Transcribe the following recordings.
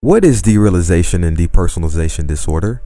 What is derealization and depersonalization disorder,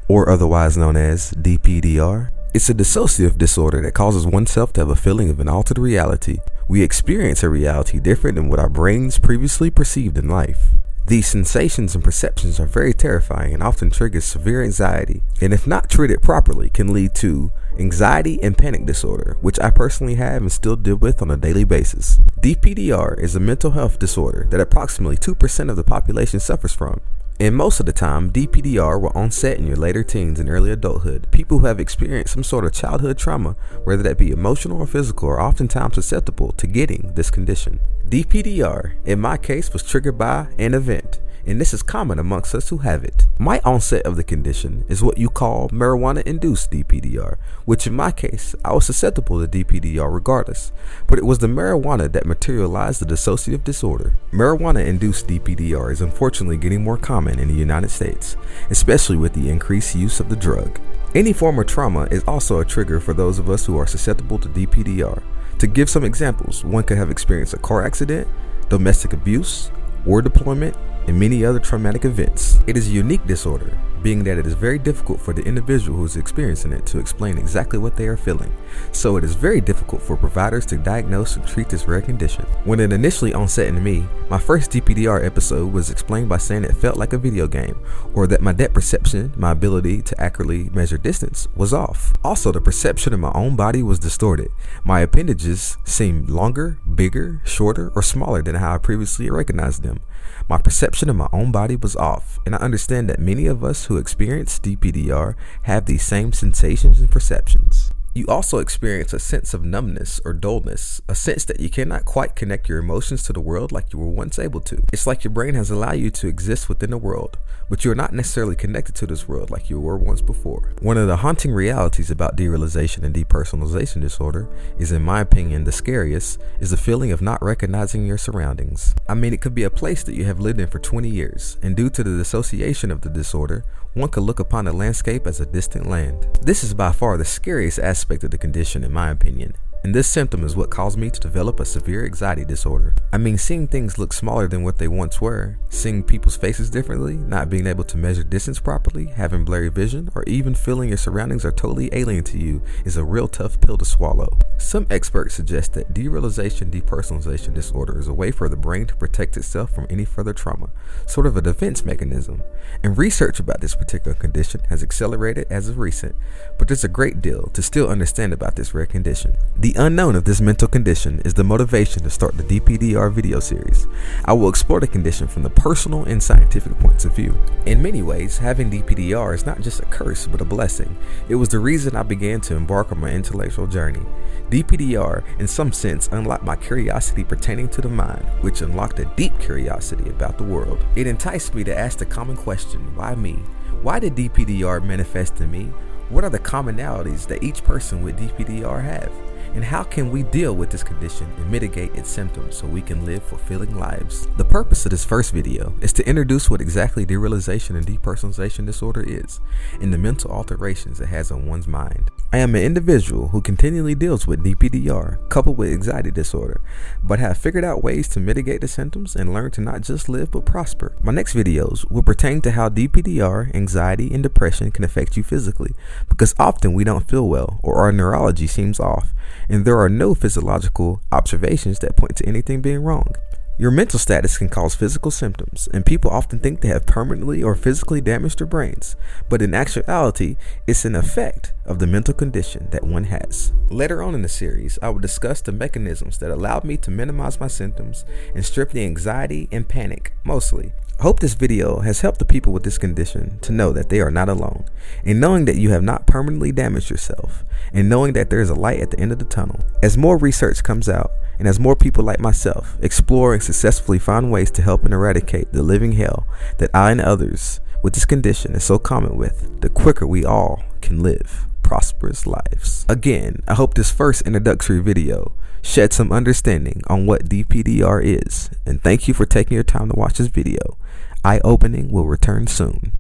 or otherwise known as Dpdr? It's a dissociative disorder that causes oneself to have a feeling of an altered reality. We experience a reality different than what our brains previously perceived in life. These sensations and perceptions are very terrifying and often trigger severe anxiety, and if not treated properly can lead to anxiety and panic disorder, which I personally have and still deal with on a daily basis. Dpdr is a mental health disorder that approximately 2% of the population suffers from. And most of the time, Dpdr will onset in your later teens and early adulthood. People who have experienced some sort of childhood trauma, whether that be emotional or physical, are oftentimes susceptible to getting this condition. Dpdr, in my case, was triggered by an event, and this is common amongst us who have it. My onset of the condition is what you call marijuana-induced Dpdr, which in my case, I was susceptible to Dpdr regardless, but it was the marijuana that materialized the dissociative disorder. Marijuana-induced Dpdr is unfortunately getting more common in the United States, especially with the increased use of the drug. Any form of trauma is also a trigger for those of us who are susceptible to Dpdr. To give some examples, one could have experienced a car accident, domestic abuse, war deployment, and many other traumatic events. It is a unique disorder, being that it is very difficult for the individual who is experiencing it to explain exactly what they are feeling, so it is very difficult for providers to diagnose and treat this rare condition. When it initially onset in me, my first Dpdr episode was explained by saying it felt like a video game, or that my depth perception, my ability to accurately measure distance, was off. Also, the perception of my own body was distorted. My appendages seemed longer, bigger, shorter, or smaller than how I previously recognized them. My perception of my own body was off, and I understand that many of us who experience Dpdr have these same sensations and perceptions. You also experience a sense of numbness or dullness, a sense that you cannot quite connect your emotions to the world like you were once able to. It's like your brain has allowed you to exist within the world, but you are not necessarily connected to this world like you were once before. One of the haunting realities about derealization and depersonalization disorder is, in my opinion, the scariest, is the feeling of not recognizing your surroundings. I mean, it could be a place that you have lived in for 20 years, and due to the dissociation of the disorder, one could look upon the landscape as a distant land. This is by far the scariest aspect of the condition, in my opinion. And this symptom is what caused me to develop a severe anxiety disorder. I mean, seeing things look smaller than what they once were, seeing people's faces differently, not being able to measure distance properly, having blurry vision, or even feeling your surroundings are totally alien to you is a real tough pill to swallow. Some experts suggest that derealization depersonalization disorder is a way for the brain to protect itself from any further trauma, sort of a defense mechanism. And research about this particular condition has accelerated as of recent, but there's a great deal to still understand about this rare condition. The unknown of this mental condition is the motivation to start the Dpdr video series. I will explore the condition from the personal and scientific points of view. In many ways, having Dpdr is not just a curse but a blessing. It was the reason I began to embark on my intellectual journey. Dpdr, in some sense, unlocked my curiosity pertaining to the mind, which unlocked a deep curiosity about the world. It enticed me to ask the common question, why me? Why did Dpdr manifest in me? What are the commonalities that each person with Dpdr have? And how can we deal with this condition and mitigate its symptoms so we can live fulfilling lives? The purpose of this first video is to introduce what exactly derealization and depersonalization disorder is and the mental alterations it has on one's mind. I am an individual who continually deals with Dpdr coupled with anxiety disorder, but have figured out ways to mitigate the symptoms and learn to not just live but prosper. My next videos will pertain to how Dpdr, anxiety, and depression can affect you physically, because often we don't feel well or our neurology seems off, and there are no physiological observations that point to anything being wrong. Your mental status can cause physical symptoms, and people often think they have permanently or physically damaged their brains, but in actuality, it's an effect of the mental condition that one has. Later on in the series, I will discuss the mechanisms that allowed me to minimize my symptoms and strip the anxiety and panic, mostly. I hope this video has helped the people with this condition to know that they are not alone, and knowing that you have not permanently damaged yourself, and knowing that there is a light at the end of the tunnel. As more research comes out, and as more people like myself explore and successfully find ways to help and eradicate the living hell that I and others with this condition is so common with, the quicker we all can live prosperous lives. Again, I hope this first introductory video shed some understanding on what Dpdr is, and thank you for taking your time to watch this video. EyeOpening will return soon.